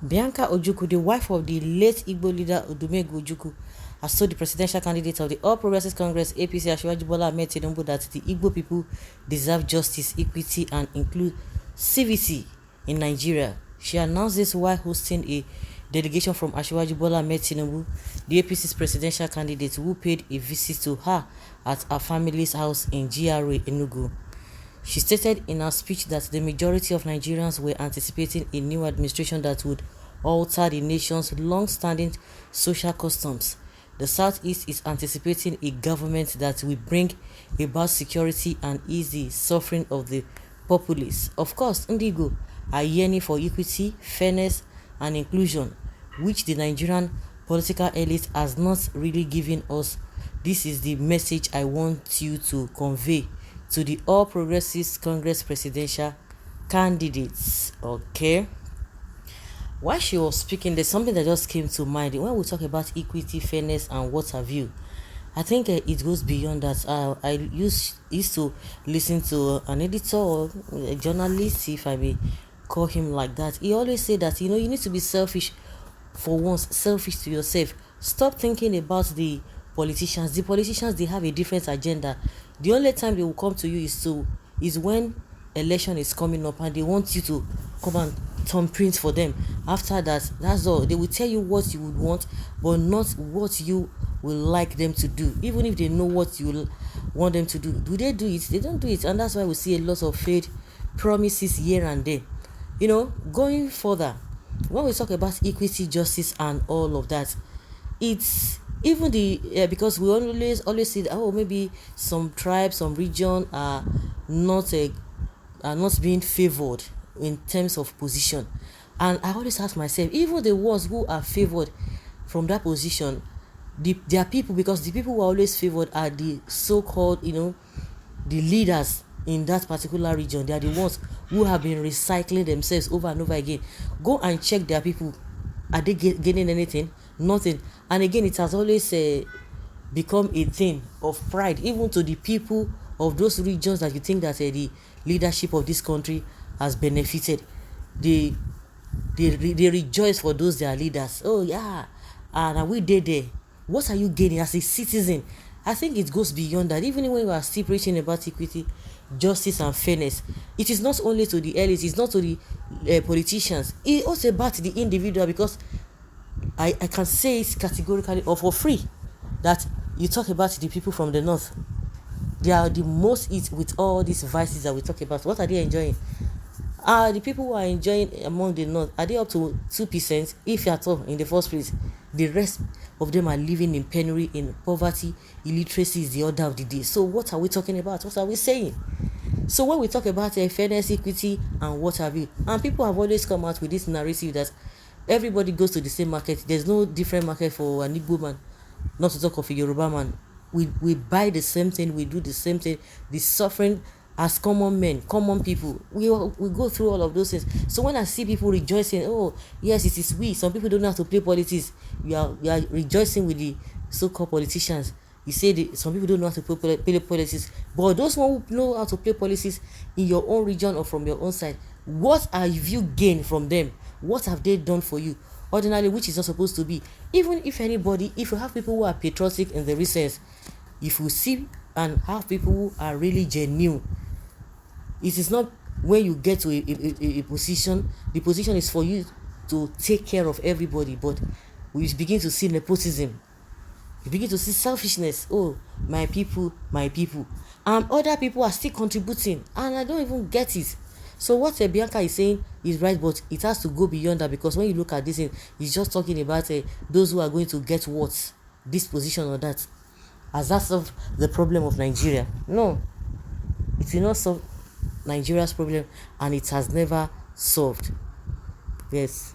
Bianca Ojukwu, the wife of the late Igbo leader Ojukwu, has told the presidential candidate of the All Progressives Congress APC Asiwaju Bola Ahmed Tinubu that the Igbo people deserve justice, equity, and inclusivity in Nigeria. She announced this while hosting a delegation from Asiwaju Bola Ahmed Tinubu, the APC's presidential candidate, who paid a visit to her at her family's house in GRA Enugu. She stated in her speech that the majority of Nigerians were anticipating a new administration that would alter the nation's long-standing social customs. The Southeast is anticipating a government that will bring about security and ease the suffering of the populace. Of course, Ndigo are yearning for equity, fairness, and inclusion, which the Nigerian political elite has not really given us. This is the message I want you to convey to the All Progressives Congress presidential candidates. Okay. While she was speaking, there's something that just came to mind. When we talk about equity, fairness, and what have you, I think it goes beyond that. I used to listen to an editor or a journalist, if I may call him like that. He always said that, you need to be selfish for once, selfish to yourself. Stop thinking about the politicians. The politicians, they have a different agenda. The only time they will come to you is when election is coming up and they want you to come and thumbprint for them. After that, that's all. They will tell you what you would want, but not what you will like them to do. Even if they know what you want them to do, do they do it? They don't do it, and that's why we see a lot of failed promises here and there. Going further, when we talk about equity, justice, and all of that, it's even because we always see that, maybe some tribes, some region are not being favored in terms of position. And I always ask myself, even the ones who are favored from that position, their people, because the people who are always favored are the so-called, the leaders in that particular region. They are the ones who have been recycling themselves over and over again. Go and check their people. Are they gaining anything? Nothing. And again, it has always become a thing of pride, even to the people of those regions that you think that the leadership of this country has benefited. They rejoice for those their leaders. Oh yeah, and we did there. What are you gaining as a citizen? I think it goes beyond that. Even when we are still preaching about equity, justice, and fairness, it is not only to the elites, it's not to the politicians. It's also about the individual, because I can say it categorically or for free that you talk about the people from the north. They are the most eat with all these vices that we talk about. What are they enjoying? The people who are enjoying among the north, are they up to 2%, if at all, in the first place? The rest of them are living in penury, in poverty. Illiteracy is the order of the day. So what are we talking about? What are we saying? So when we talk about fairness, equity, and what have you, and people have always come out with this narrative that everybody goes to the same market. There's no different market for an Igbo man, not to talk of a Yoruba man. We buy the same thing, we do the same thing. The suffering as common men, common people, we go through all of those things. So when I see people rejoicing, oh yes, it is we. Some people don't know how to play politics. We are rejoicing with the so-called politicians. You say some people don't know how to play politics, but those who know how to play politics in your own region or from your own side, what have you gained from them? What have they done for you? Ordinarily, which is not supposed to be. Even if you have people who are patriotic in the recess, if you see and have people who are really genuine, it is not when you get to a position, the position is for you to take care of everybody, but we begin to see nepotism. You begin to see selfishness. Oh, my people. And other people are still contributing, and I don't even get it. So what Bianca is saying is right, but it has to go beyond that, because when you look at this, he's just talking about those who are going to get what, this position or that. Has that solved the problem of Nigeria? No, it will not solve Nigeria's problem, and it has never solved. Yes.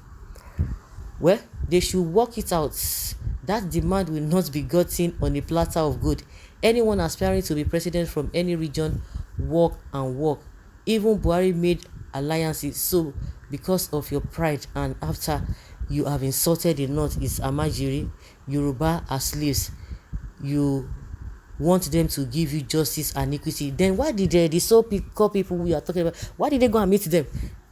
Well, they should work it out. That demand will not be gotten on a platter of gold. Anyone aspiring to be president from any region, work and work. Even Buhari made alliances. So because of your pride, and after you have insulted the north, is Amajiri, Yoruba as slaves, you want them to give you justice and equity, then why did the so-called people we are talking about, why did they go and meet them?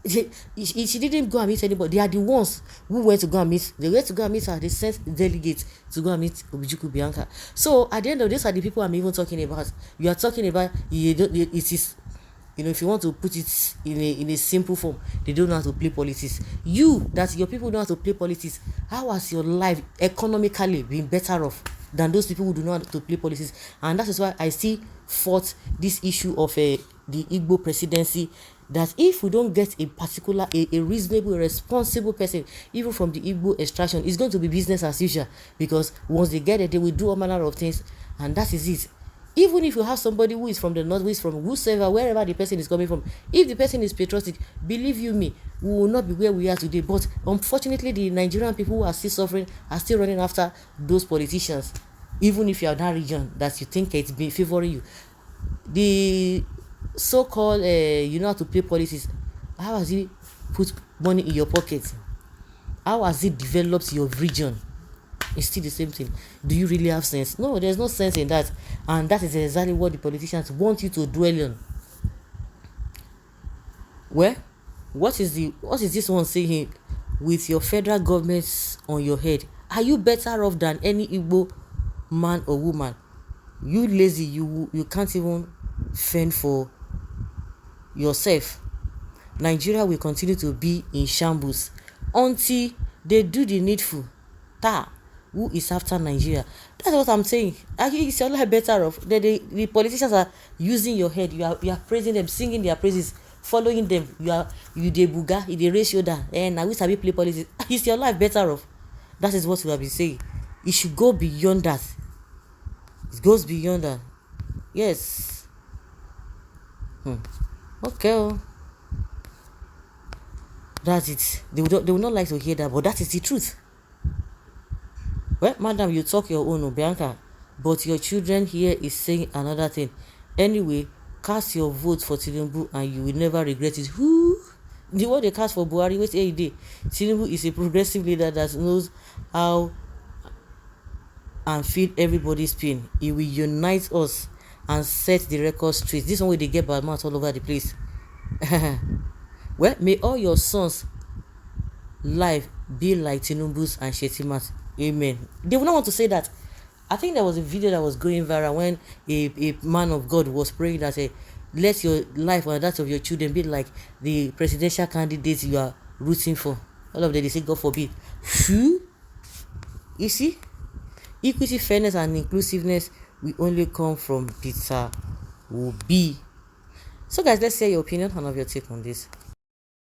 She didn't go and meet anybody. They are the ones who went to go and meet. They went to go and meet her. They sent delegates to go and meet Ojukwu Bianca. So at the end of this, are the people I'm even talking about. You are talking about, it is, if you want to put it in a simple form, they don't know how to play politics. That your people know how to play politics. How has your life economically been better off than those people who do not know how to play politics? And that is why I still fought this issue of the Igbo presidency, that if we don't get a reasonable, responsible person, even from the Igbo extraction, it's going to be business as usual, because once they get it, they will do all manner of things, and that is it. Even if you have somebody who is from the north, who is from whosoever, wherever the person is coming from, if the person is patriotic, believe you me, we will not be where we are today. But unfortunately, the Nigerian people who are still suffering are still running after those politicians, even if you are in that region that you think it's been favoring you. The so-called you know how to play politics, how has it put money in your pocket? How has it developed your region? It's still the same thing. Do you really have sense? No, there's no sense in that. And that is exactly what the politicians want you to dwell on. Well, what is this one saying? With your federal government on your head, are you better off than any Igbo man or woman? You lazy, you can't even fend for yourself. Nigeria will continue to be in shambles until they do the needful. Who is after Nigeria? That's what I'm saying. Is your life better off? The politicians are using your head. You are praising them, singing their praises, following them. You de buga, you de raise shoulder, and now we sabi play politics. Is your life better off? That is what we have been saying. It should go beyond that. It goes beyond that. Yes. Okay. That's it. They would not like to hear that, but that is the truth. Well, madam, you talk your own, Bianca, but your children here is saying another thing. Anyway, cast your vote for Tinubu and you will never regret it. Who? The one they cast for Buhari, wait a day. Tinubu is a progressive leader that knows how and feel everybody's pain. He will unite us and set the record straight. This one way they get bad mouth all over the place. Well, may all your sons' life be like Tinubu's and Shetima's. Amen. They would not want to say that. I think there was a video that was going viral when a man of God was praying that let your life or that of your children be like the presidential candidates you are rooting for. All of them, they say God forbid. You see, equity, fairness, and inclusiveness will only come from Peter Obi. So guys, let's hear your opinion and have your take on this.